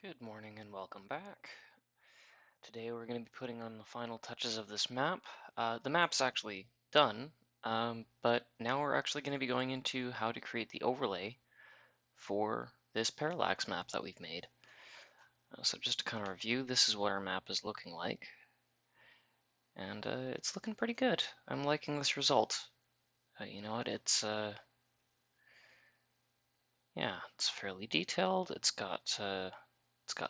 Good morning and welcome back. Today we're going to be putting on the final touches of this map. The map's actually done, but now we're actually going to be going into how to create the overlay for this parallax map that we've made. So just to kind of review, this is what our map is looking like. And it's looking pretty good. I'm liking this result. You know what, yeah, it's fairly detailed. It's got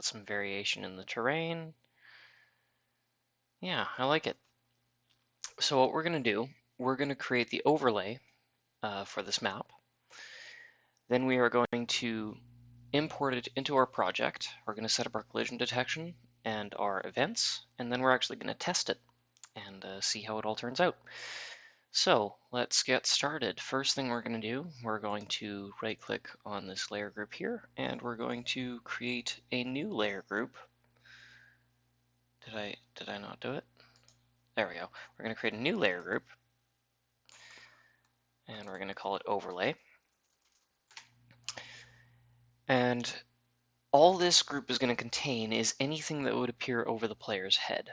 some variation in the terrain. Yeah, I like it. So what we're going to do, we're going to create the overlay for this map. Then we are going to import it into our project. We're going to set up our collision detection and our events, and then we're actually going to test it and see how it all turns out. So let's get started. First thing we're going to do, we're going to right-click on this layer group here, and we're going to create a new layer group. Did I not do it? There we go. We're going to create a new layer group, and we're going to call it overlay. And all this group is going to contain is anything that would appear over the player's head.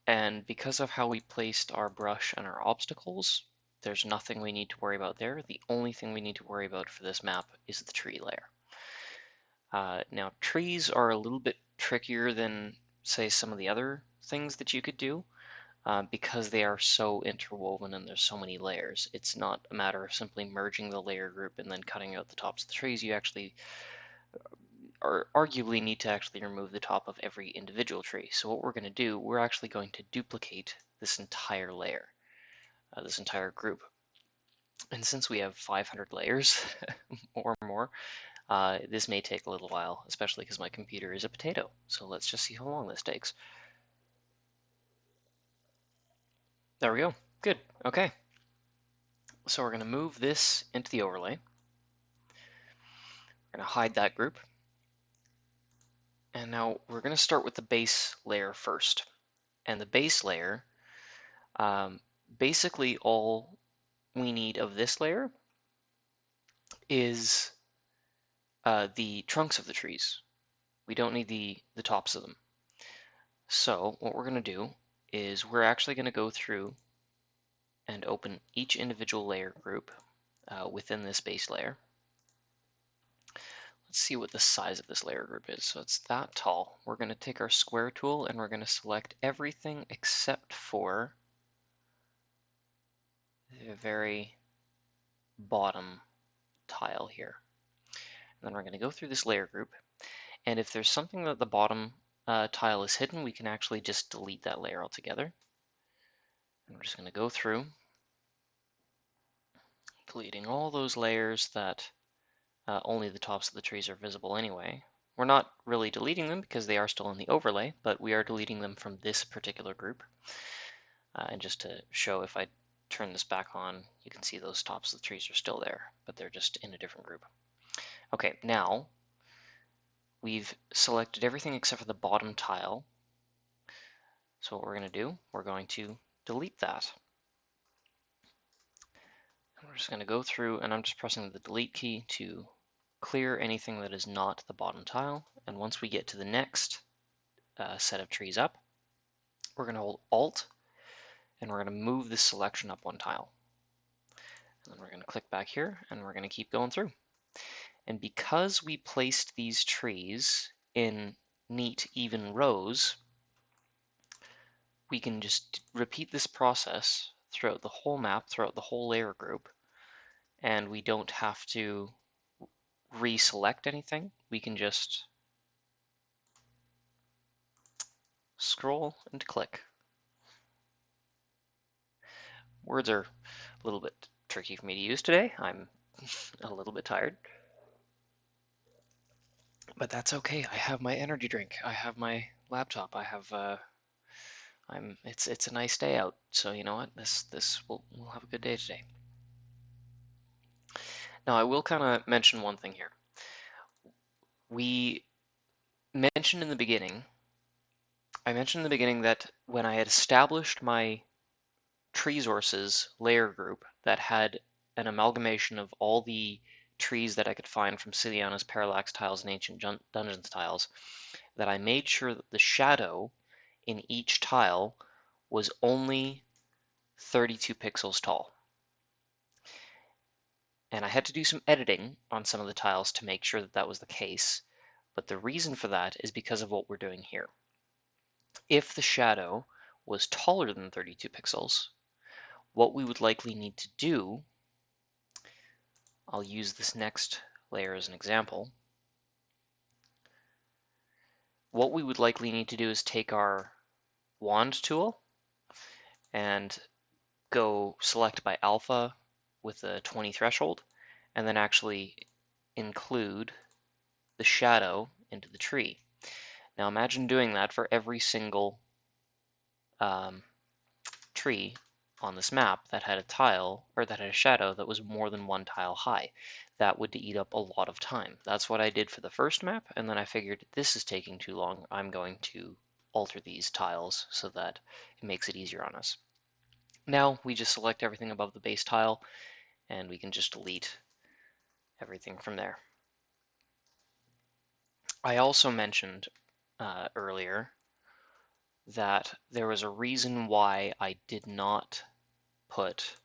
And because of how we placed our brush and our obstacles, there's nothing we need to worry about there. The only thing we need to worry about for this map is the tree layer. Now, trees are a little bit trickier than, say, some of the other things that you could do because they are so interwoven and there's so many layers. It's not a matter of simply merging the layer group and then cutting out the tops of the trees. You actually arguably need to actually remove the top of every individual tree. So what we're going to do, we're actually going to duplicate this entire layer, this entire group. And since we have 500 layers or more, this may take a little while, especially because my computer is a potato. So let's just see how long this takes. There we go. Good. Okay. So we're going to move this into the overlay. We're going to hide that group. And now we're going to start with the base layer first. And the base layer, basically all we need of this layer is the trunks of the trees. We don't need the tops of them. So what we're going to do is we're actually going to go through and open each individual layer group within this base layer. Let's see what the size of this layer group is. So it's that tall. We're going to take our square tool and we're going to select everything except for the very bottom tile here. And then we're going to go through this layer group, and if there's something that the bottom tile is hidden, we can actually just delete that layer altogether. And we're just going to go through, deleting all those layers that only the tops of the trees are visible anyway. We're not really deleting them because they are still in the overlay, but we are deleting them from this particular group. And just to show, if I turn this back on, you can see those tops of the trees are still there, but they're just in a different group. Okay, now we've selected everything except for the bottom tile. So what we're going to do, we're going to delete that. And we're just going to go through, and I'm just pressing the delete key to clear anything that is not the bottom tile. And once we get to the next set of trees up, we're going to hold Alt, and we're going to move this selection up one tile. And then we're going to click back here, and we're going to keep going through. And because we placed these trees in neat, even rows, we can just repeat this process throughout the whole map, throughout the whole layer group, and we don't have to reselect anything. We can just scroll and click. Words are a little bit tricky for me to use today. I'm a little bit tired. But that's okay. I have my energy drink. I have my laptop. I have it's a nice day out. So you know what? We'll have a good day today. Now I will kind of mention one thing here. We mentioned in the beginning I mentioned in the beginning that when I had established my tree sources layer group that had an amalgamation of all the trees that I could find from Ciliana's Parallax tiles and Ancient Dungeons tiles, that I made sure that the shadow in each tile was only 32 pixels tall. And I had to do some editing on some of the tiles to make sure that that was the case, but the reason for that is because of what we're doing here. If the shadow was taller than 32 pixels, what we would likely need to do, I'll use this next layer as an example, what we would likely need to do is take our wand tool and go select by alpha with a 20 threshold, and then actually include the shadow into the tree. Now imagine doing that for every single tree on this map that had a tile, or that had a shadow that was more than one tile high. That would eat up a lot of time. That's what I did for the first map, and then I figured this is taking too long. I'm going to alter these tiles so that it makes it easier on us. Now we just select everything above the base tile, and we can just delete everything from there. I also mentioned earlier that there was a reason why I did not put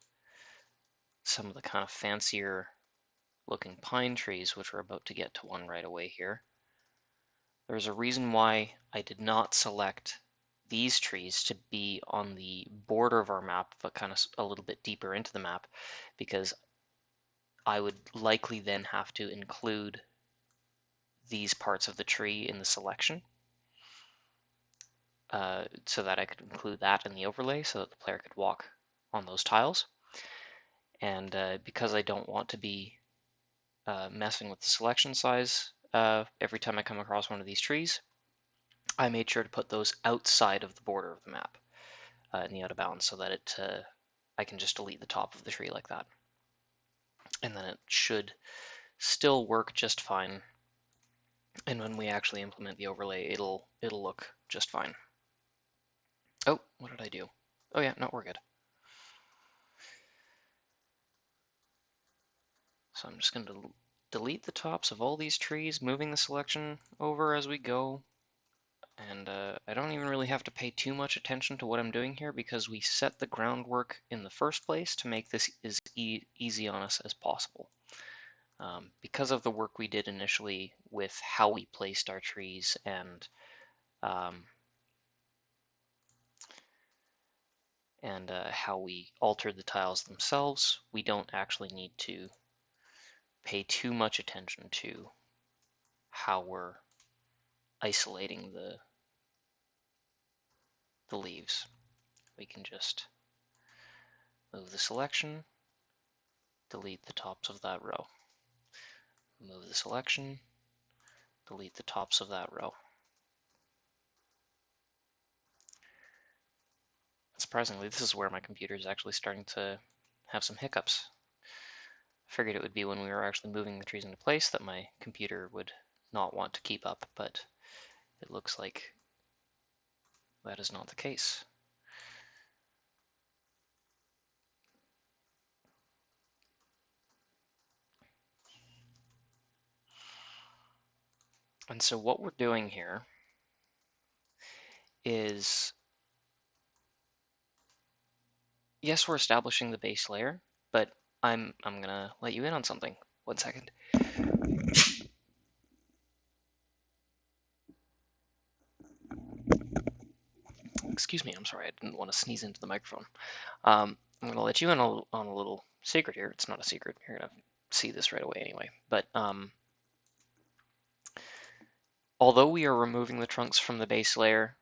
some of the kind of fancier looking pine trees, which we're about to get to one right away here. There's a reason why I did not select these trees to be on the border of our map, but kind of a little bit deeper into the map, because I would likely then have to include these parts of the tree in the selection, so that I could include that in the overlay so that the player could walk on those tiles. And because I don't want to be messing with the selection size every time I come across one of these trees, I made sure to put those outside of the border of the map in the out of bounds, so that I can just delete the top of the tree like that. And then it should still work just fine. And when we actually implement the overlay, it'll look just fine. Oh, what did I do? Oh yeah, no, we're good. So I'm just going to delete the tops of all these trees, moving the selection over as we go. And I don't even really have to pay too much attention to what I'm doing here, because we set the groundwork in the first place to make this as easy on us as possible. Because of the work we did initially with how we placed our trees and how we altered the tiles themselves, we don't actually need to pay too much attention to how we're isolating the leaves. We can just move the selection, delete the tops of that row. Move the selection, delete the tops of that row. Surprisingly, this is where my computer is actually starting to have some hiccups. I figured it would be when we were actually moving the trees into place that my computer would not want to keep up, but it looks like that is not the case. And so what we're doing here is, yes, we're establishing the base layer, but I'm gonna let you in on something. 1 second. Excuse me, I'm sorry, I didn't want to sneeze into the microphone. I'm gonna let you in on a little secret here. It's not a secret. You're gonna see this right away anyway. But although we are removing the trunks from the base layer,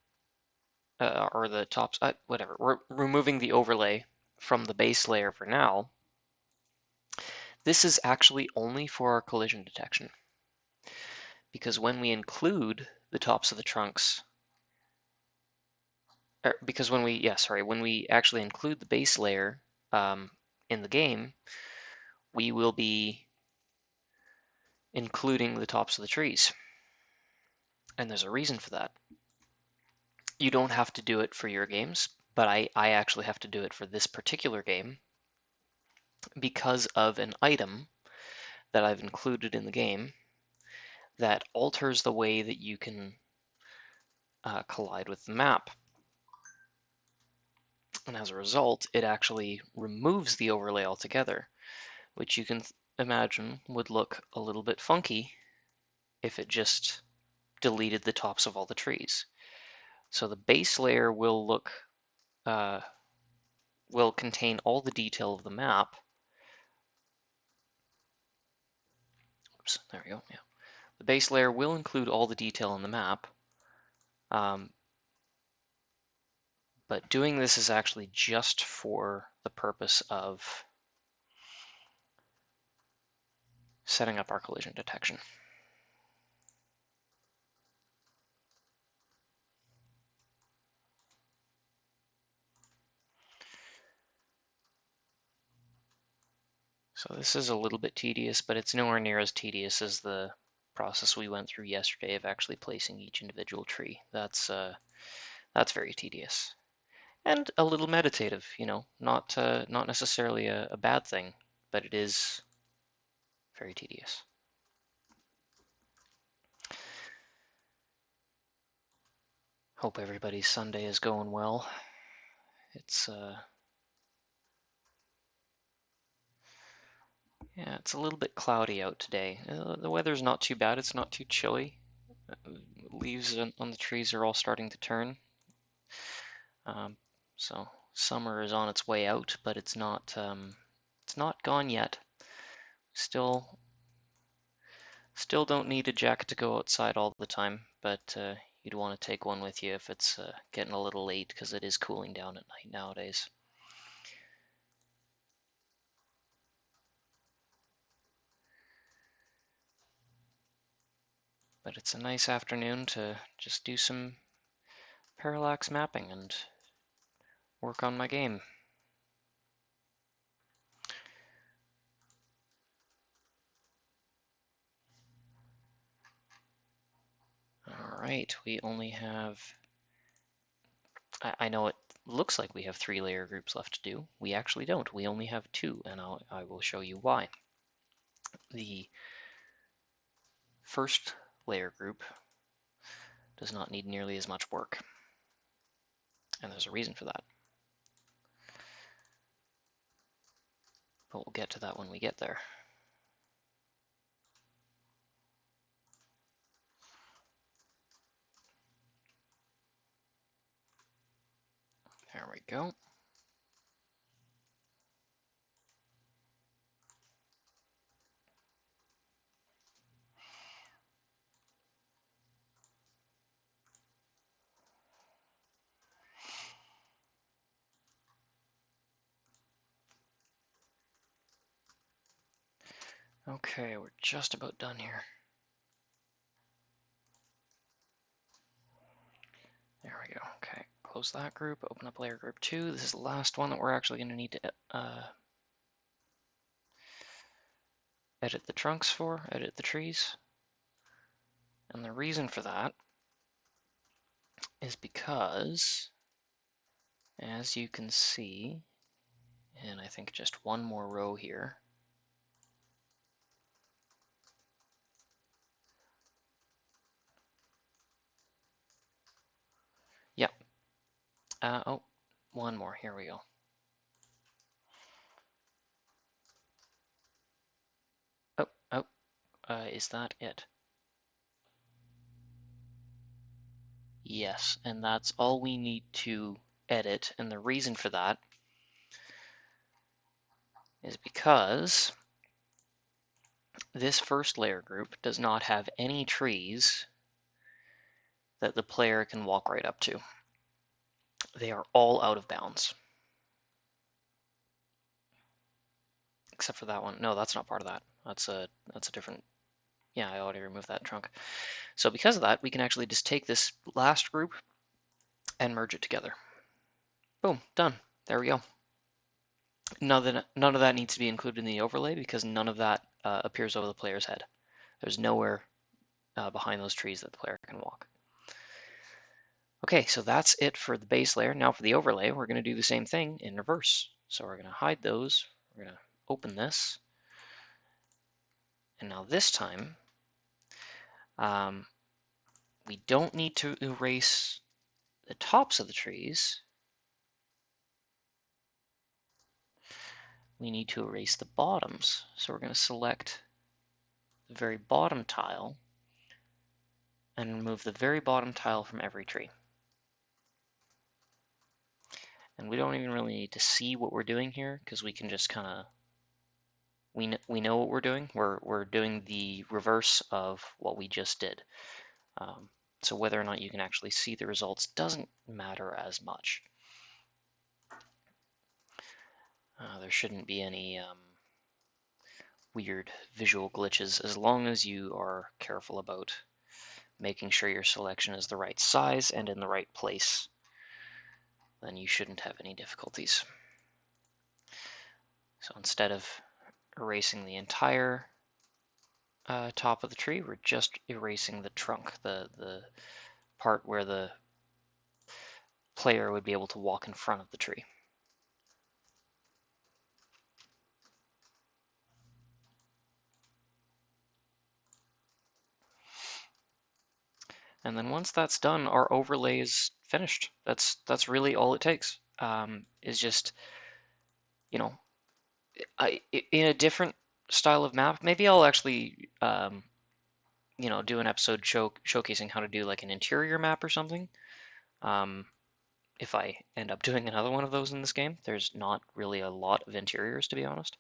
or the tops, whatever, we're removing the overlay from the base layer for now, this is actually only for our collision detection. Because when we include the tops of the trunks, because when we actually include the base layer in the game, we will be including the tops of the trees. And there's a reason for that. You don't have to do it for your games, but I actually have to do it for this particular game because of an item that I've included in the game that alters the way that you can collide with the map. And as a result, it actually removes the overlay altogether, which you can imagine would look a little bit funky if it just deleted the tops of all the trees. So the base layer will contain all the detail of the map. Oops, there we go. Yeah, the base layer will include all the detail in the map. But doing this is actually just for the purpose of setting up our collision detection. So this is a little bit tedious, but it's nowhere near as tedious as the process we went through yesterday of actually placing each individual tree. That's very tedious and a little meditative. You know, not necessarily a bad thing, but it is very tedious. Hope everybody's Sunday is going well. It's yeah, it's a little bit cloudy out today. The weather's not too bad. It's not too chilly. Leaves on the trees are all starting to turn. So summer is on its way out, but it's not gone yet. Still don't need a jacket to go outside all the time, but you'd want to take one with you if it's getting a little late because it is cooling down at night nowadays. But it's a nice afternoon to just do some parallax mapping and work on my game. All right, we only have, I know it looks like we have 3 layer groups left to do. We actually don't. We only have 2, and I will show you why. The first layer group does not need nearly as much work, and there's a reason for that. But we'll get to that when we get there. There we go. Okay, we're just about done here. There we go. Okay, close that group, open up layer group 2. This is the last one that we're actually going to need to edit the trunks for, edit the trees. And the reason for that is because, as you can see, and I think just one more row here, yep. Oh, one more. Here we go. Is that it? Yes, and that's all we need to edit, and the reason for that is because this first layer group does not have any trees that the player can walk right up to. They are all out of bounds. Except for that one. No, that's not part of that. That's a different, yeah, I already removed that trunk. So because of that, we can actually just take this last group and merge it together. Boom, done. There we go. None of that needs to be included in the overlay because none of that appears over the player's head. There's nowhere behind those trees that the player can walk. Okay, so that's it for the base layer. Now for the overlay, we're going to do the same thing in reverse. So we're going to hide those. We're going to open this. And now this time, we don't need to erase the tops of the trees. We need to erase the bottoms. So we're going to select the very bottom tile and remove the very bottom tile from every tree. And we don't even really need to see what we're doing here because we can just kind of, we know what we're doing. We're doing the reverse of what we just did. So whether or not you can actually see the results doesn't matter as much. There shouldn't be any weird visual glitches as long as you are careful about making sure your selection is the right size and in the right place. Then you shouldn't have any difficulties. So instead of erasing the entire top of the tree, we're just erasing the trunk, the part where the player would be able to walk in front of the tree. And then once that's done, our overlay is finished. That's really all it takes. Is just, you know, in a different style of map, maybe I'll actually, do an episode showcasing how to do like an interior map or something. If I end up doing another one of those in this game, there's not really a lot of interiors, to be honest.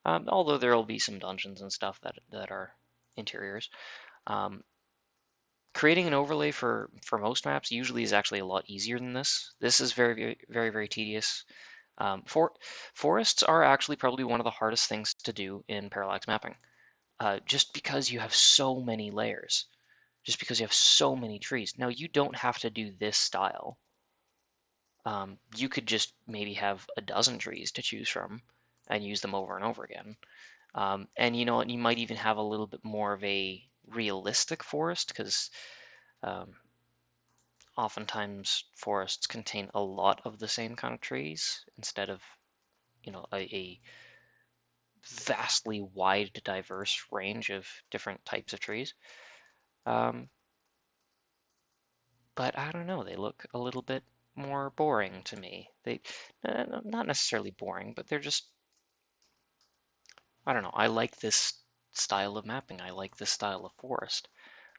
Although there will be some dungeons and stuff that are interiors. Creating an overlay for most maps usually is actually a lot easier than this. This is very, very, very, very tedious. Forests are actually probably one of the hardest things to do in parallax mapping, just because you have so many layers, just because you have so many trees. Now, you don't have to do this style. You could just maybe have a dozen trees to choose from and use them over and over again. And you know what, you might even have a little bit more of a realistic forest because oftentimes forests contain a lot of the same kind of trees instead of, a vastly wide, diverse range of different types of trees. But I don't know, they look a little bit more boring to me. They, not necessarily boring, but they're just, I don't know. I like this style of mapping. I like this style of forest.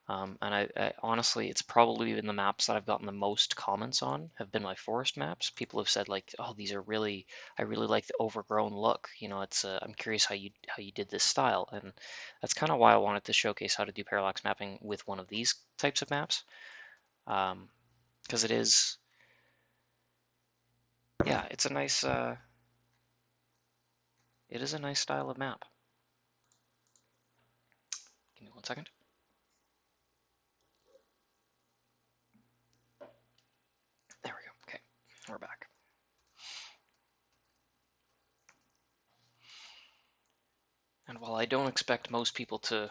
And I honestly, it's probably been the maps that I've gotten the most comments on have been my forest maps. People have said like, "Oh, these are really, I really like the overgrown look." It's I'm curious how you did this style, and that's kind of why I wanted to showcase how to do parallax mapping with one of these types of maps, because it is, yeah, it's a nice, it is a nice style of map. Give me 1 second. There we go. Okay, we're back. And while I don't expect most people to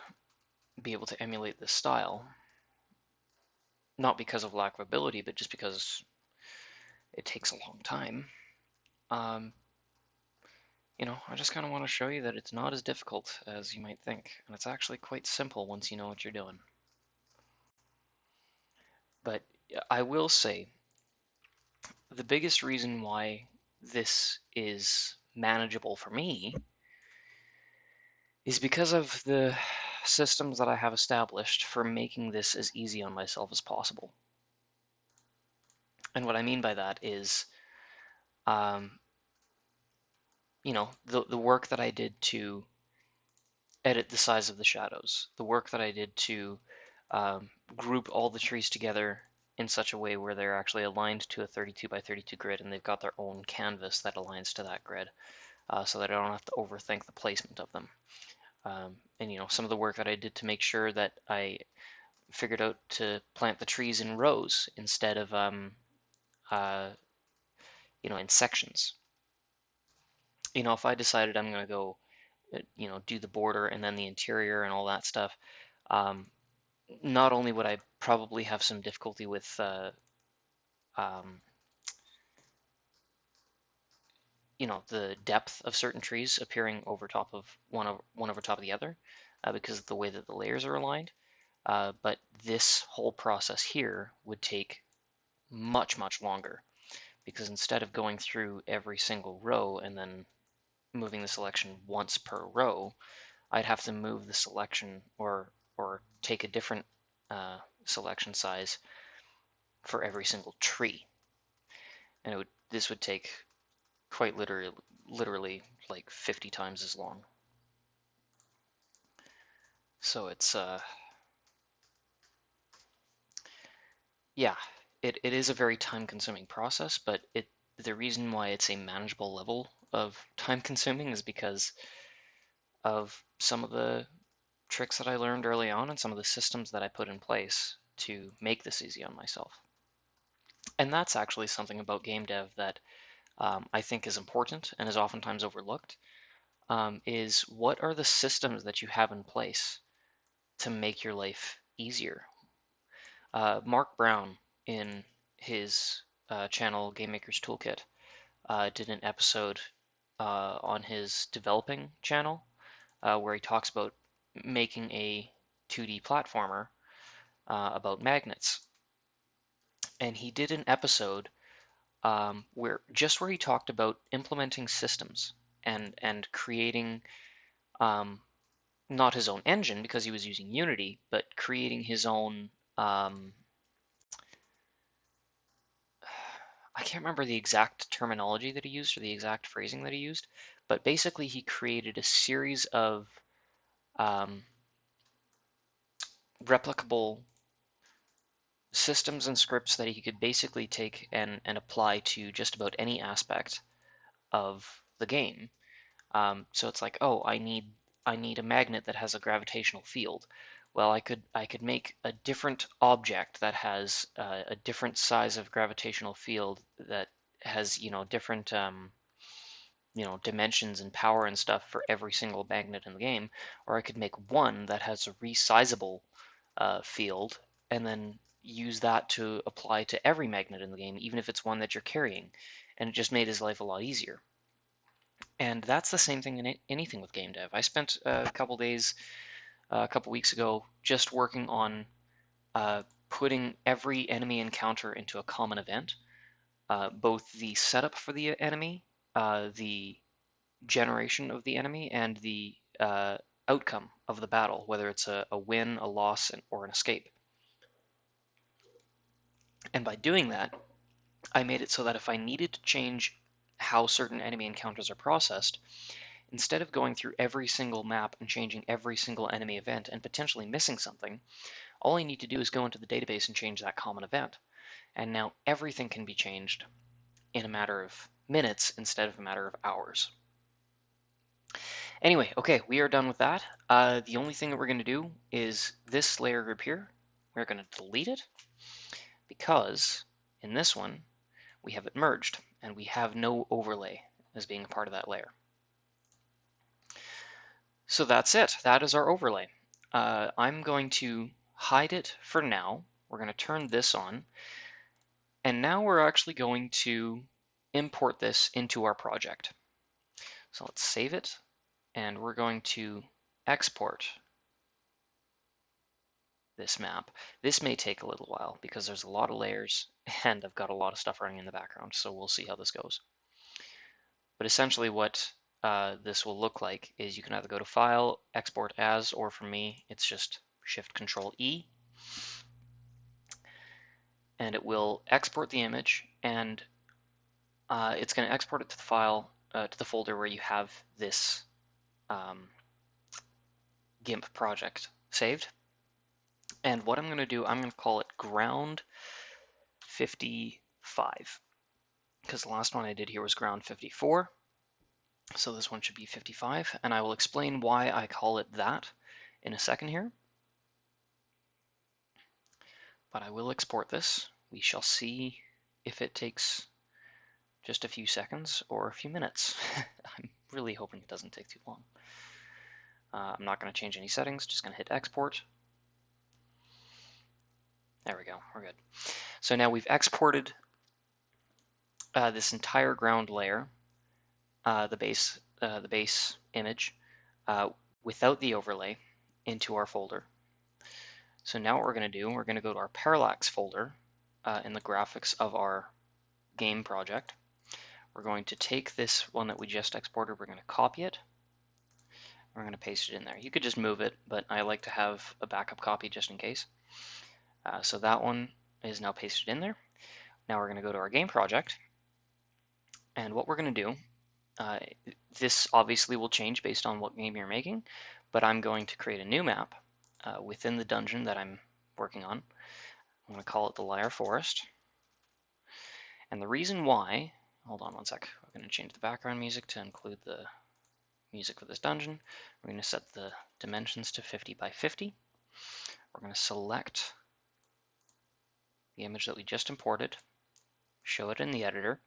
be able to emulate this style, not because of lack of ability, but just because it takes a long time, um, I just kind of want to show you that it's not as difficult as you might think, and it's actually quite simple once you know what you're doing. But I will say, the biggest reason why this is manageable for me is because of the systems that I have established for making this as easy on myself as possible. And what I mean by that is, the work that I did to edit the size of the shadows, the work that I did to group all the trees together in such a way where they're actually aligned to a 32 by 32 grid and they've got their own canvas that aligns to that grid, so that I don't have to overthink the placement of them. And some of the work that I did to make sure that I figured out to plant the trees in rows instead of in sections. If I decided I'm going to go do the border and then the interior and all that stuff, not only would I probably have some difficulty with um, the depth of certain trees appearing over top of one over top of the other, because of the way that the layers are aligned. But this whole process here would take much, much longer, because instead of going through every single row and then moving the selection once per row, I'd have to move the selection or take a different selection size for every single tree, and this would take quite literally like 50 times as long. So it's yeah, it is a very time-consuming process, but the reason why it's a manageable level of time-consuming is because of some of the tricks that I learned early on and some of the systems that I put in place to make this easy on myself. And that's actually something about game dev that I think is important and is oftentimes overlooked, is what are the systems that you have in place to make your life easier? Mark Brown, in his channel Game Maker's Toolkit, did an episode on his developing channel where he talks about making a 2D platformer about magnets. And he did an episode where he talked about implementing systems and creating not his own engine because he was using Unity, but creating his own. I can't remember the exact terminology that he used or the exact phrasing that he used, but basically he created a series of replicable systems and scripts that he could basically take and apply to just about any aspect of the game. So it's like, oh, I need a magnet that has a gravitational field. Well, I could make a different object that has a different size of gravitational field that has different dimensions and power and stuff for every single magnet in the game, or I could make one that has a resizable field and then use that to apply to every magnet in the game, even if it's one that you're carrying, and it just made his life a lot easier. And that's the same thing in anything with game dev. I spent a couple days, a couple weeks ago, just working on putting every enemy encounter into a common event, both the setup for the enemy, the generation of the enemy, and the outcome of the battle, whether it's a win, a loss, or an escape. And by doing that, I made it so that if I needed to change how certain enemy encounters are processed, instead of going through every single map and changing every single enemy event and potentially missing something, all I need to do is go into the database and change that common event. And now everything can be changed in a matter of minutes instead of a matter of hours. Anyway, okay, we are done with that. The only thing that we're going to do is this layer group here. We're going to delete it because in this one we have it merged and we have no overlay as being a part of that layer. So that's it. That is our overlay. I'm going to hide it for now. We're going to turn this on. And now we're actually going to import this into our project. So let's save it. And we're going to export this map. This may take a little while because there's a lot of layers and I've got a lot of stuff running in the background. So we'll see how this goes. But essentially what this will look like is you can either go to File, Export As, or for me, it's just Shift-Control-E. And it will export the image, and it's going to export it to the file, to the folder where you have this GIMP project saved. And what I'm going to do, I'm going to call it Ground 55, because the last one I did here was Ground 54. So this one should be 55, and I will explain why I call it that in a second here. But I will export this. We shall see if it takes just a few seconds or a few minutes. I'm really hoping it doesn't take too long. I'm not going to change any settings, just going to hit export. There we go, we're good. So now we've exported this entire ground layer, the base image, without the overlay, into our folder. So now what we're going to do, we're going to go to our Parallax folder in the graphics of our game project. We're going to take this one that we just exported, we're going to copy it, we're going to paste it in there. You could just move it, but I like to have a backup copy just in case. So that one is now pasted in there. Now we're going to go to our game project, and what we're going to do, this obviously will change based on what game you're making, but I'm going to create a new map within the dungeon that I'm working on. I'm going to call it the Lyre Forest. And the reason why, hold on one sec, we're going to change the background music to include the music for this dungeon. We're going to set the dimensions to 50 by 50. We're going to select the image that we just imported, show it in the editor,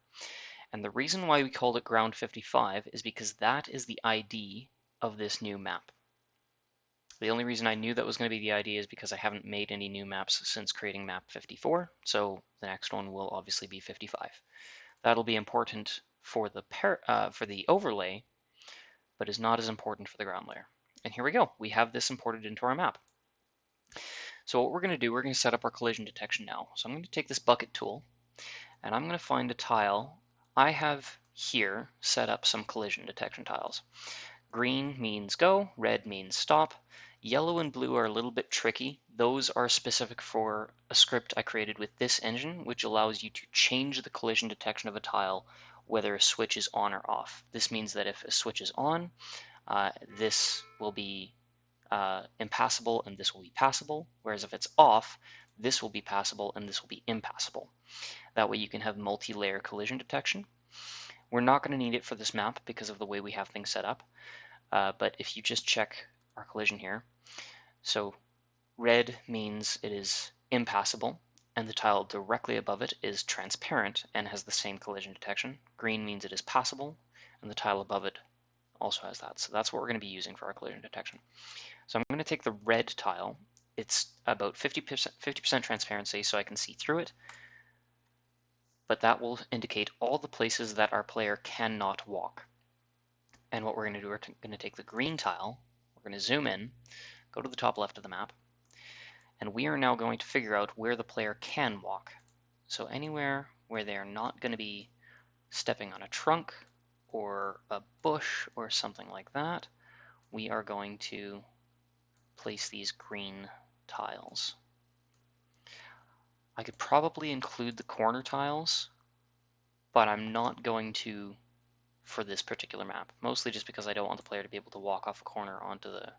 and the reason why we called it ground 55 is because that is the ID of this new map. The only reason I knew that was going to be the ID is because I haven't made any new maps since creating map 54, so the next one will obviously be 55. That'll be important for the overlay, but is not as important for the ground layer. And here we go. We have this imported into our map. So what we're going to do, we're going to set up our collision detection now. So I'm going to take this bucket tool, and I'm going to find a tile. I have here set up some collision detection tiles. Green means go, red means stop. Yellow and blue are a little bit tricky. Those are specific for a script I created with this engine, which allows you to change the collision detection of a tile whether a switch is on or off. This means that if a switch is on, this will be impassable and this will be passable, whereas if it's off, this will be passable and this will be impassable. That way you can have multi-layer collision detection. We're not going to need it for this map because of the way we have things set up, but if you just check our collision here, so red means it is impassable, and the tile directly above it is transparent and has the same collision detection. Green means it is passable, and the tile above it also has that. So that's what we're going to be using for our collision detection. So I'm going to take the red tile. It's about 50% transparency, so I can see through it, but that will indicate all the places that our player cannot walk. And what we're going to do, we're going to take the green tile, we're going to zoom in, go to the top left of the map, and we are now going to figure out where the player can walk. So anywhere where they are not going to be stepping on a trunk or a bush or something like that, we are going to place these green tiles. I could probably include the corner tiles, but I'm not going to for this particular map, mostly just because I don't want the player to be able to walk off a corner onto the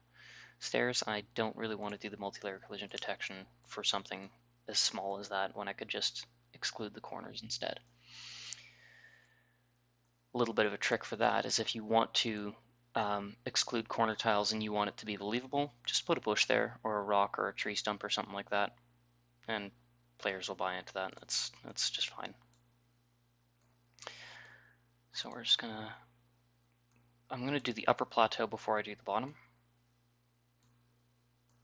stairs. I don't really want to do the multi-layer collision detection for something as small as that when I could just exclude the corners instead. A little bit of a trick for that is if you want to exclude corner tiles and you want it to be believable, just put a bush there or a rock or a tree stump or something like that, and players will buy into that. That's just fine. So we're just I'm gonna do the upper plateau before I do the bottom.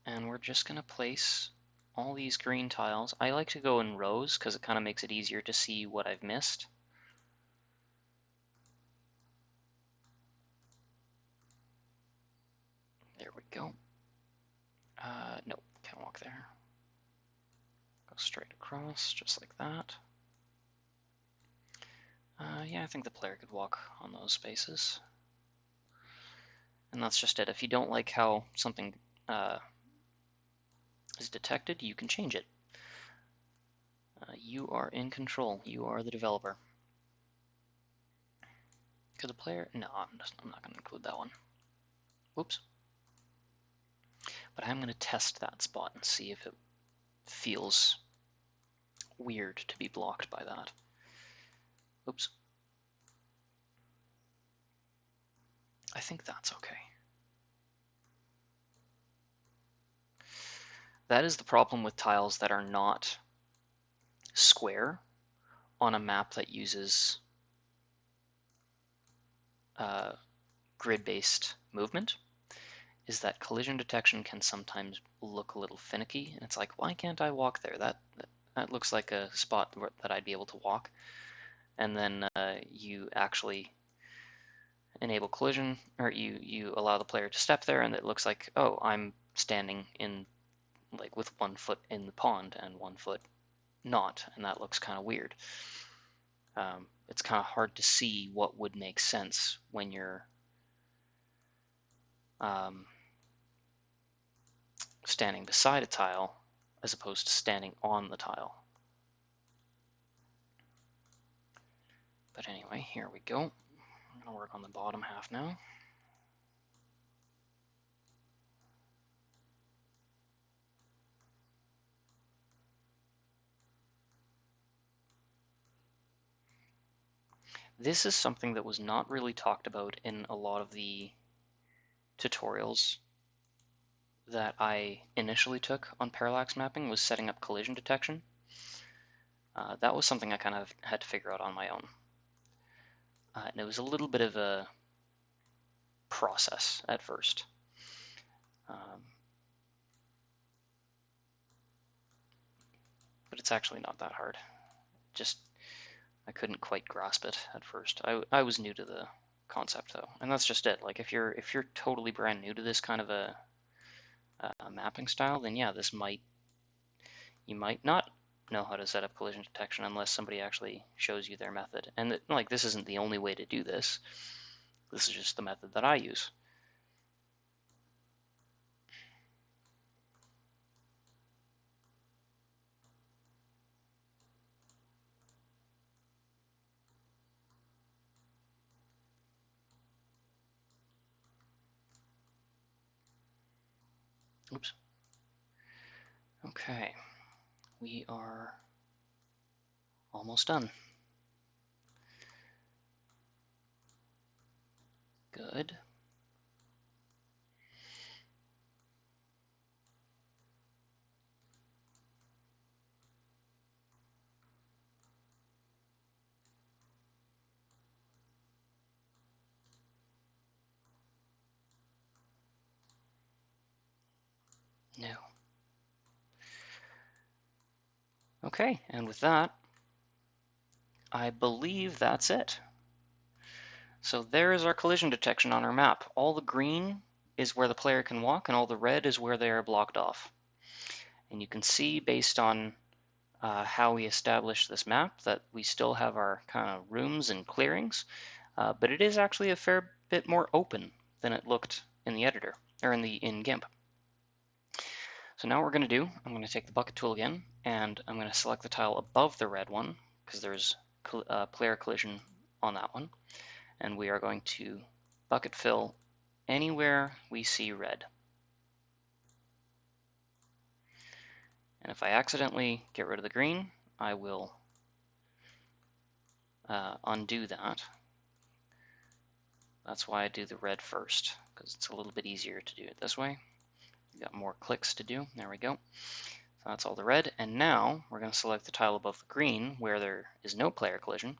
And we're just gonna place all these green tiles. I like to go in rows because it kind of makes it easier to see what I've missed. There we go. Nope, can't walk there. Go straight across, just like that. Yeah, I think the player could walk on those spaces. And that's just it. If you don't like how something is detected, you can change it. You are in control. You are the developer. Could the player? No, I'm not going to include that one. Whoops. But I'm going to test that spot and see if it feels weird to be blocked by that. Oops. I think that's okay. That is the problem with tiles that are not square on a map that uses grid-based movement, is that collision detection can sometimes look a little finicky, and it's like, why can't I walk there? That looks like a spot that I'd be able to walk. And then you actually enable collision, or you allow the player to step there, and it looks like, oh, I'm standing in, like, with 1 foot in the pond and 1 foot not, and that looks kind of weird. It's kind of hard to see what would make sense when you're standing beside a tile as opposed to standing on the tile. But anyway, here we go. I'm going to work on the bottom half now. This is something that was not really talked about in a lot of the tutorials that I initially took on parallax mapping, was setting up collision detection. That was something I kind of had to figure out on my own. And it was a little bit of a process at first. But it's actually not that hard. Just, I couldn't quite grasp it at first. I was new to the concept though, and that's just it. Like if you're totally brand new to this kind of a mapping style, then yeah, you might not know how to set up collision detection unless somebody actually shows you their method. And like, this isn't the only way to do this. This is just the method that I use. Oops. Okay, we are almost done. Good. No. Okay, and with that, I believe that's it. So there is our collision detection on our map. All the green is where the player can walk, and all the red is where they are blocked off. And you can see, based on how we established this map, that we still have our kind of rooms and clearings, but it is actually a fair bit more open than it looked in the editor, or in GIMP. So now what we're going to do, I'm going to take the bucket tool again, and I'm going to select the tile above the red one, because there's player collision on that one, and we are going to bucket fill anywhere we see red. And if I accidentally get rid of the green, I will undo that. That's why I do the red first, because it's a little bit easier to do it this way. We've got more clicks to do. There we go. So that's all the red. And now we're going to select the tile above the green where there is no player collision.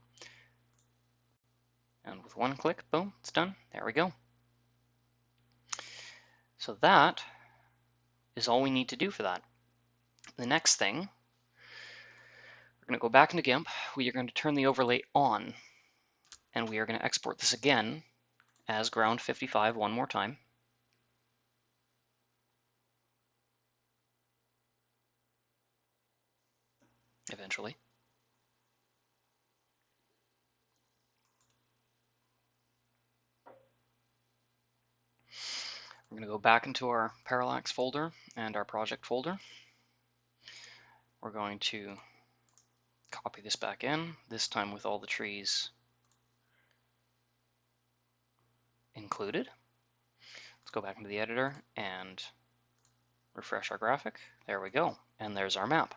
And with one click, boom, it's done. There we go. So that is all we need to do for that. The next thing, we're going to go back into GIMP. We are going to turn the overlay on, and we are going to export this again as ground 55 one more time. Eventually. We're going to go back into our Parallax folder and our project folder. We're going to copy this back in, this time with all the trees included. Let's go back into the editor and refresh our graphic. There we go, and there's our map.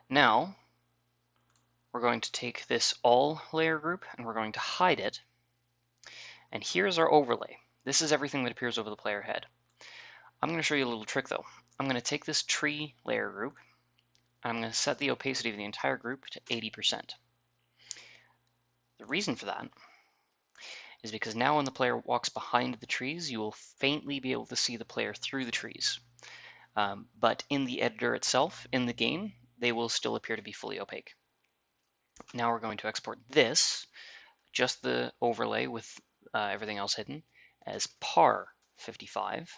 Now, we're going to take this all layer group and we're going to hide it. And here's our overlay. This is everything that appears over the player head. I'm going to show you a little trick though. I'm going to take this tree layer group and I'm going to set the opacity of the entire group to 80%. The reason for that is because now when the player walks behind the trees, you will faintly be able to see the player through the trees. But in the editor itself, in the game, they will still appear to be fully opaque. Now we're going to export this, just the overlay with everything else hidden, as par 55.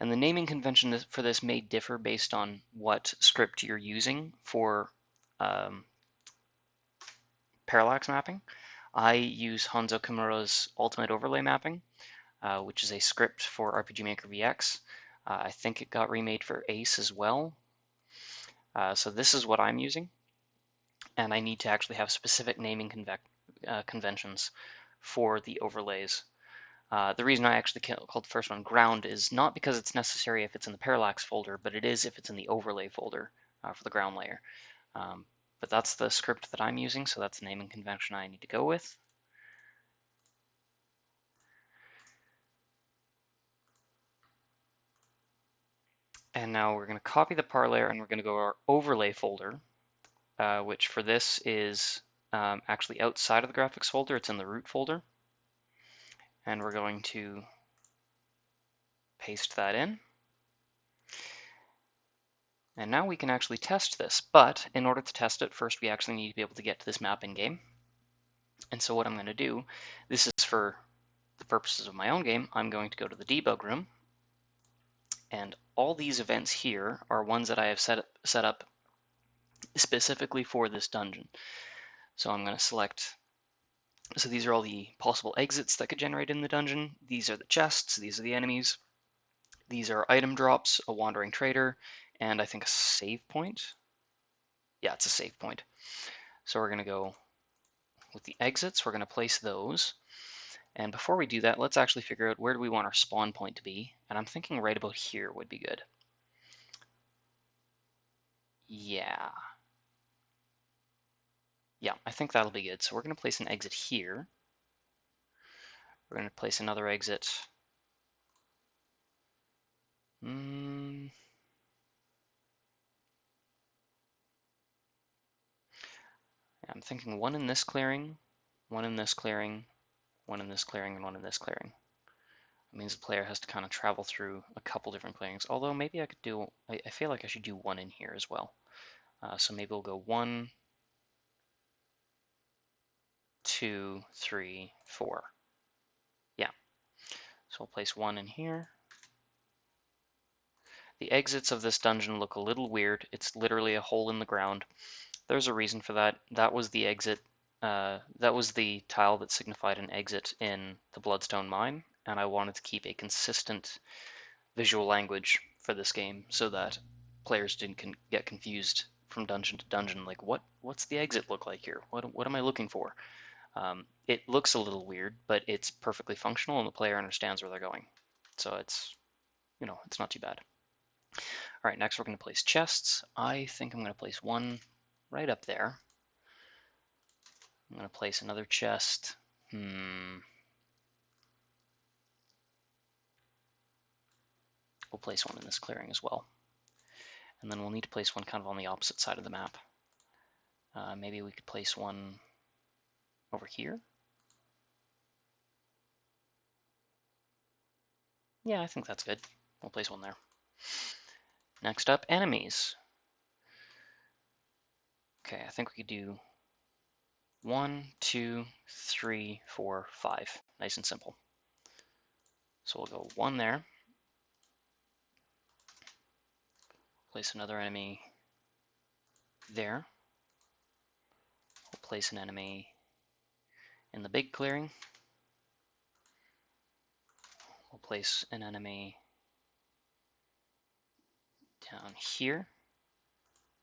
And the naming convention for this may differ based on what script you're using for parallax mapping. I use Hanzo Kimura's Ultimate Overlay Mapping, which is a script for RPG Maker VX. I think it got remade for Ace as well. So this is what I'm using, and I need to actually have specific naming conventions for the overlays. The reason I actually called the first one ground is not because it's necessary if it's in the parallax folder, but it is if it's in the overlay folder for the ground layer. But that's the script that I'm using, so that's the naming convention I need to go with. And now we're going to copy the par layer and we're going to go to our overlay folder, which for this is actually outside of the graphics folder. It's in the root folder. And we're going to paste that in. And now we can actually test this, but in order to test it, first we actually need to be able to get to this map in game. And so what I'm going to do, this is for the purposes of my own game, I'm going to go to the debug room, and all these events here are ones that I have set up specifically for this dungeon. So I'm going to select, so these are all the possible exits that could generate in the dungeon. These are the chests, these are the enemies, these are item drops, a wandering trader, and I think a save point. Yeah, it's a save point. So we're going to go with the exits, we're going to place those. And before we do that, let's actually figure out where do we want our spawn point to be. And I'm thinking right about here would be good. Yeah. Yeah, I think that'll be good. So we're going to place an exit here. We're going to place another exit. I'm thinking one in this clearing, one in this clearing, one in this clearing, and one in this clearing. It means the player has to kind of travel through a couple different clearings. Although maybe I could do, I feel like I should do one in here as well. So maybe we'll go 1, 2, 3, 4. Yeah. So we'll place 1 in here. The exits of this dungeon look a little weird. It's literally a hole in the ground. There's a reason for that. That was the exit. That was the tile that signified an exit in the Bloodstone Mine, and I wanted to keep a consistent visual language for this game so that players didn't get confused from dungeon to dungeon. Like, what's the exit look like here? What am I looking for? It looks a little weird, but it's perfectly functional, and the player understands where they're going. So it's, it's not too bad. All right, next we're going to place chests. I think I'm going to place one right up there. I'm going to place another chest. We'll place one in this clearing as well. And then we'll need to place one kind of on the opposite side of the map. Maybe we could place one over here. Yeah, I think that's good. We'll place one there. Next up, enemies. Okay, I think we could do 1, 2, 3, 4, 5. Nice and simple. So we'll go 1 there. Place another enemy there. We'll place an enemy in the big clearing. We'll place an enemy down here.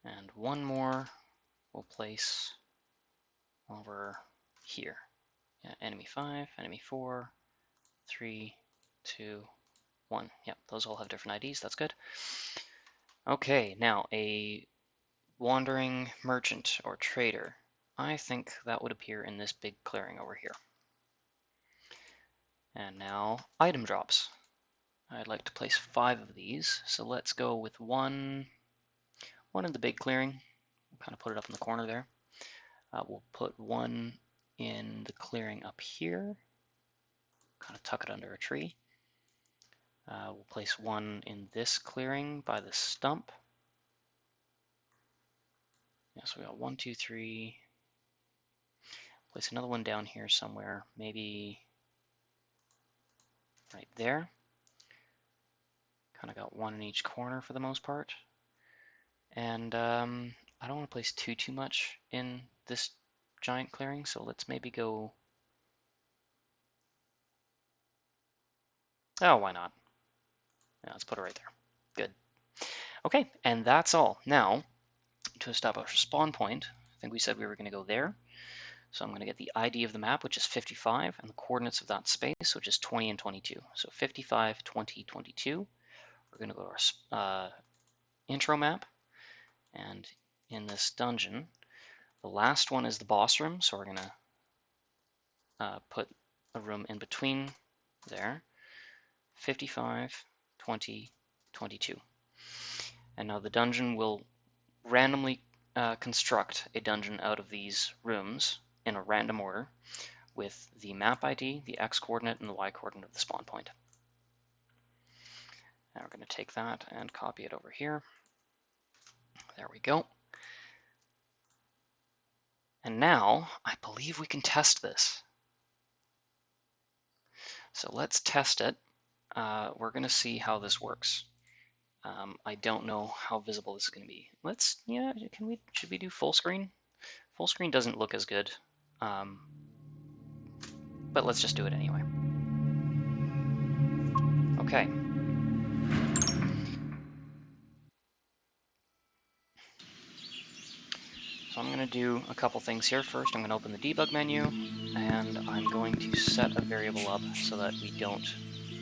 And one more we'll place over here. Yeah, enemy 5, enemy 4, 3, 2, 1. Yep, those all have different IDs. That's good. Okay, now a wandering merchant or trader. I think that would appear in this big clearing over here. And now item drops. I'd like to place 5 of these, so let's go with one in the big clearing. We'll kind of put it up in the corner there. We'll put one in the clearing up here, kind of tuck it under a tree. We'll place one in this clearing by the stump. Yeah, so we got 1, 2, 3. Place another one down here somewhere, maybe right there. Kind of got one in each corner for the most part. And I don't want to place too much in this giant clearing, so let's maybe go... Oh, why not? Yeah, let's put it right there. Good. Okay, and that's all. Now, to establish a spawn point, I think we said we were going to go there. So I'm going to get the ID of the map, which is 55, and the coordinates of that space, which is 20 and 22. So 55, 20, 22. We're going to go to our intro map, and in this dungeon, the last one is the boss room, so we're going to put a room in between there. 55, 20, 22. And now the dungeon will randomly construct a dungeon out of these rooms in a random order with the map ID, the X coordinate, and the Y coordinate of the spawn point. Now we're going to take that and copy it over here. There we go. And now I believe we can test this. So let's test it. We're going to see how this works. I don't know how visible this is going to be. Should we do full screen? Full screen doesn't look as good, but let's just do it anyway. Okay. So I'm going to do a couple things here. First, I'm going to open the debug menu, and I'm going to set a variable up so that we don't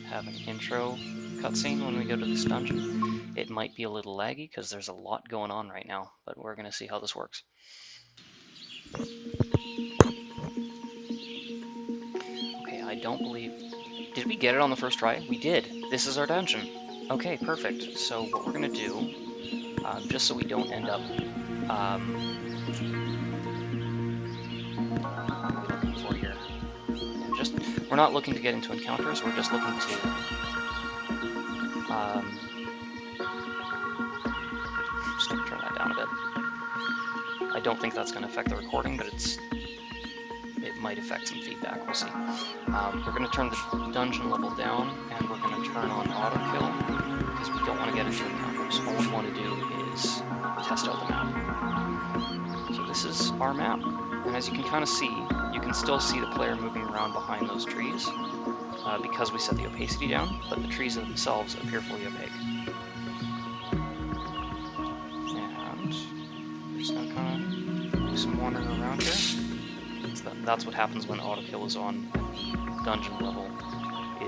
have an intro cutscene when we go to this dungeon. It might be a little laggy because there's a lot going on right now, but we're going to see how this works. Okay, I don't believe... Did we get it on the first try? We did. This is our dungeon. Okay, perfect. So what we're going to do, just so we don't end up... what are we looking for here? Yeah, we're not looking to get into encounters, we're just looking to... just going to turn that down a bit. I don't think that's going to affect the recording, but it might affect some feedback, we'll see. We're going to turn the dungeon level down, and we're going to turn on auto kill, because we don't want to get into encounters. All we want to do is test out the map. So this is our map, and as you can kind of see, you can still see the player moving around behind those trees, because we set the opacity down, but the trees themselves appear fully opaque. And we're just going to kind of do some wandering around here. That's what happens when auto kill is on, and the dungeon level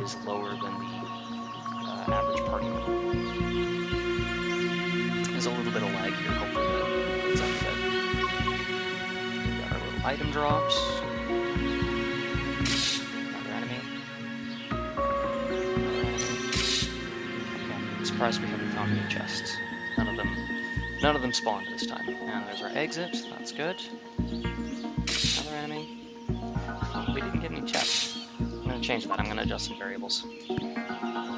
is lower than the average party level. There's a little bit of lag here, hopefully that cleans up a bit. We've got our little item drops. Another enemy. Okay, I'm surprised we haven't found any chests. None of them spawned this time. And there's our exit, that's good. Another enemy. Oh, we didn't get any chests. I'm going to change that, I'm going to adjust some variables.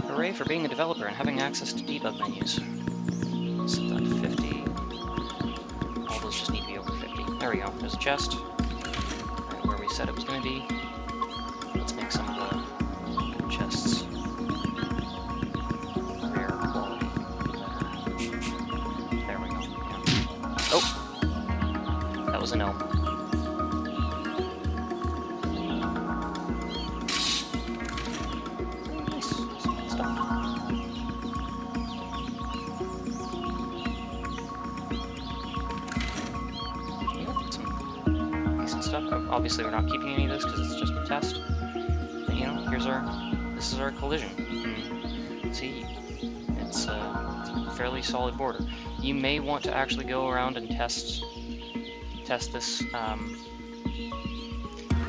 Hooray for being a developer and having access to debug menus. Set that to 50. All those just need to be over 50. There we go, there's a chest. Right where we said it was going to be. Let's make some of the chests rare quality. There we go. Yeah. Oh! That was a no. Obviously we're not keeping any of this because it's just a test. But you know, this is our collision. And see, it's a fairly solid border. You may want to actually go around and test this.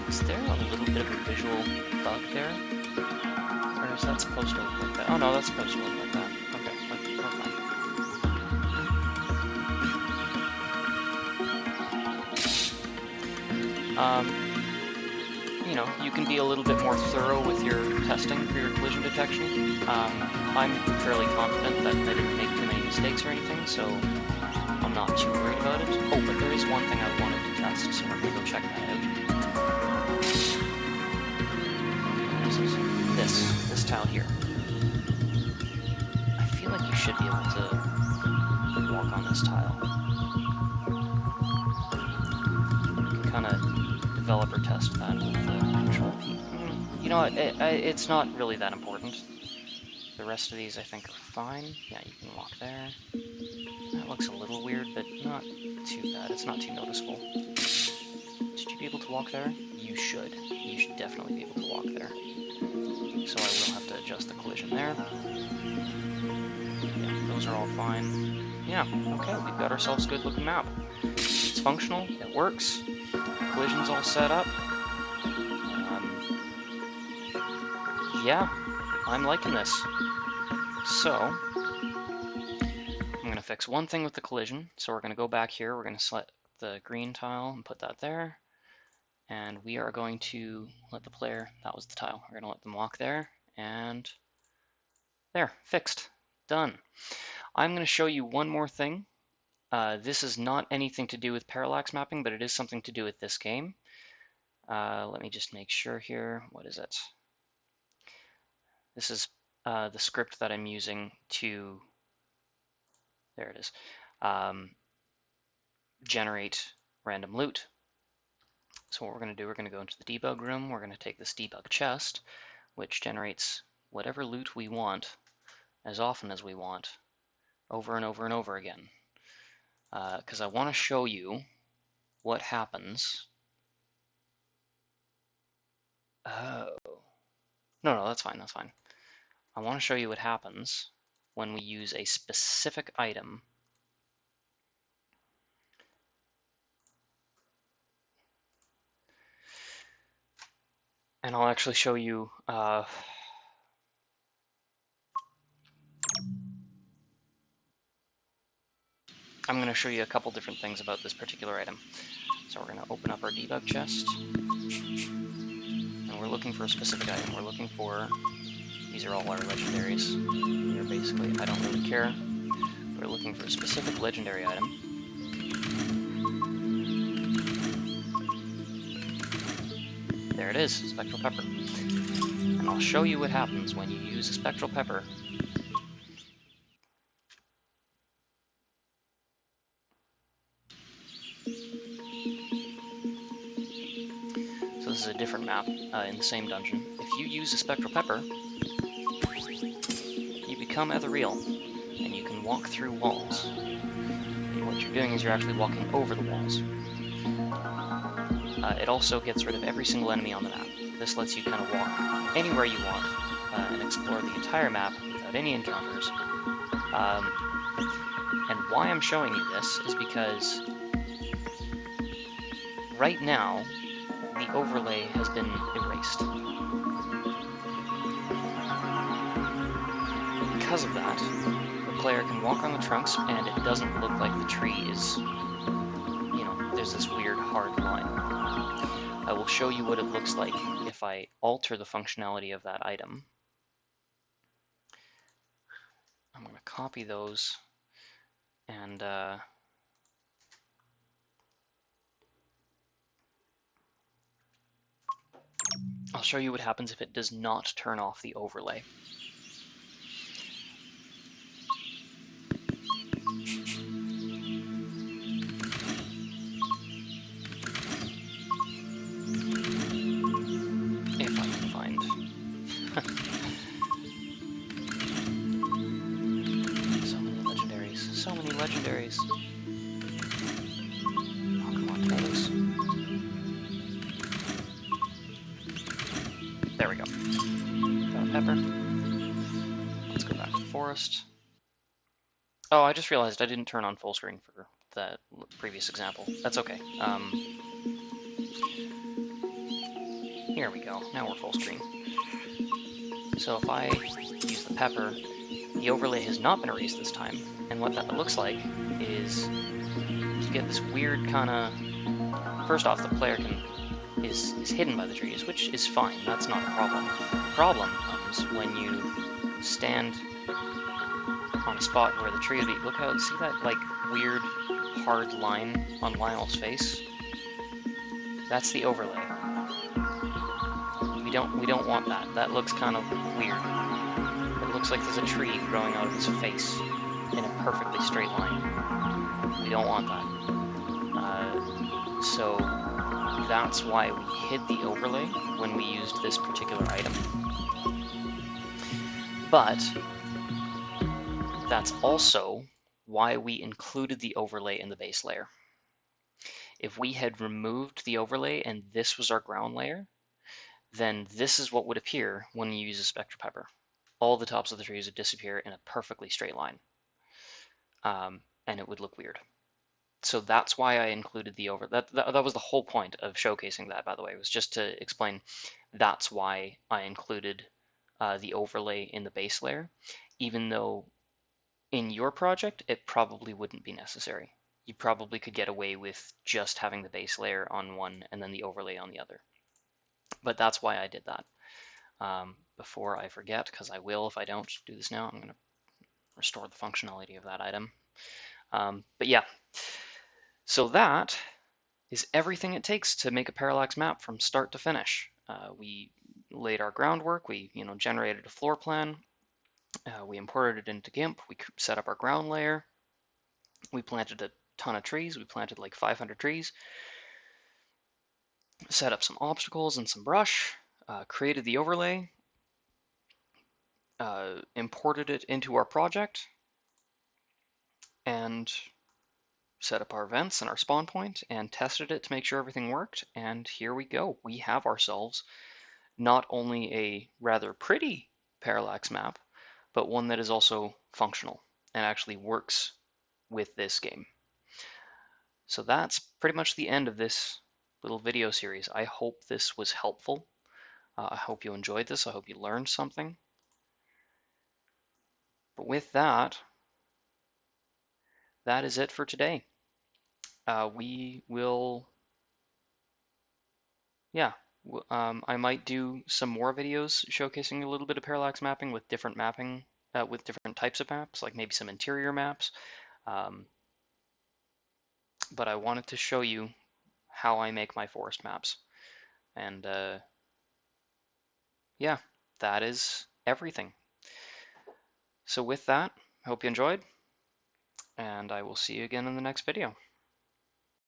Is there a little bit of a visual bug there? Or is that supposed to look like that? Oh no, that's supposed to look like that. Okay, we're fine. You know, you can be a little bit more thorough with your testing for your collision detection. I'm fairly confident that I didn't make too many mistakes or anything, so I'm not too worried about it. Oh, but there is one thing I wanted to test, so we're going to go check that out. This tile here. I feel like you should be able to walk on this tile. You can kind of developer test that with the control key. You know what, it's not really that important. The rest of these I think are fine. Yeah, you can walk there. That looks a little weird, but not too bad. It's not too noticeable. Should you be able to walk there? You should. You should definitely be able to walk there. So I will have to adjust the collision there. Yeah, those are all fine. Yeah, okay, we've got ourselves a good looking map. It's functional, it works, collision's all set up. Yeah, I'm liking this. So, I'm going to fix one thing with the collision. So we're going to go back here, we're going to select the green tile and put that there. And we are going to let the player, that was the tile, we're going to let them walk there, and there, fixed, done. I'm going to show you one more thing. This is not anything to do with parallax mapping, but it is something to do with this game. Let me just make sure here, what is it? This is the script that I'm using to, there it is, generate random loot. So what we're going to do, we're going to go into the debug room, we're going to take this debug chest, which generates whatever loot we want, as often as we want, over and over and over again. Because I want to show you what happens. Oh. No, that's fine, that's fine. I want to show you what happens when we use a specific item and I'll actually show you I'm going to show you a couple different things about this particular item. So we're going to open up our debug chest, and we're looking for a specific item. We're looking for, these are all our legendaries. They're basically, I don't really care. We're looking for a specific legendary item. There it is, spectral pepper. And I'll show you what happens when you use a spectral pepper. So this is a different map in the same dungeon. If you use a spectral pepper, you become ethereal, and you can walk through walls. And what you're doing is you're actually walking over the walls. It also gets rid of every single enemy on the map. This lets you kind of walk anywhere you want and explore the entire map without any encounters. And why I'm showing you this is because right now the overlay has been erased. Because of that, the player can walk on the trunks and it doesn't look like the tree is, you know, there's this weird hard line. I will show you what it looks like if I alter the functionality of that item. I'm going to copy those and I'll show you what happens if it does not turn off the overlay. If I can find. So many legendaries. So many legendaries. Oh, come on, tomatoes. There we go. Got a pepper. Let's go back to the forest. Oh, I just realized I didn't turn on full screen for that previous example. That's okay. Here we go. Now we're full screen. So if I use the pepper, the overlay has not been erased this time, and what that looks like is you get this weird kind of... First off, the player is hidden by the trees, which is fine. That's not a problem. The problem comes when you stand on a spot where the tree would be... Look how... See that, like, weird, hard line on Lionel's face? That's the overlay. We don't want that. That looks kind of weird. It looks like there's a tree growing out of his face in a perfectly straight line. We don't want that. So that's why we hid the overlay when we used this particular item. But that's also why we included the overlay in the base layer. If we had removed the overlay and this was our ground layer, then this is what would appear when you use a SpectraPepper. All the tops of the trees would disappear in a perfectly straight line, and it would look weird. So that's why I included the that was the whole point of showcasing that, by the way, was just to explain that's why I included the overlay in the base layer, even though in your project it probably wouldn't be necessary. You probably could get away with just having the base layer on one and then the overlay on the other. But that's why I did that. Before I forget, because I will if I don't do this now, I'm going to restore the functionality of that item. But yeah, so that is everything it takes to make a parallax map from start to finish. We laid our groundwork, we generated a floor plan, we imported it into GIMP, we set up our ground layer, we planted a ton of trees, we planted like 500 trees, set up some obstacles and some brush, created the overlay, imported it into our project, and set up our events and our spawn point and tested it to make sure everything worked, and here we go. We have ourselves not only a rather pretty parallax map, but one that is also functional and actually works with this game. So that's pretty much the end of this little video series. I hope this was helpful. I hope you enjoyed this. I hope you learned something. But with that, that is it for today. We will, yeah, I might do some more videos showcasing a little bit of parallax mapping, with different types of maps, like maybe some interior maps. But I wanted to show you how I make my forest maps. And yeah, that is everything. So with that, I hope you enjoyed, and I will see you again in the next video.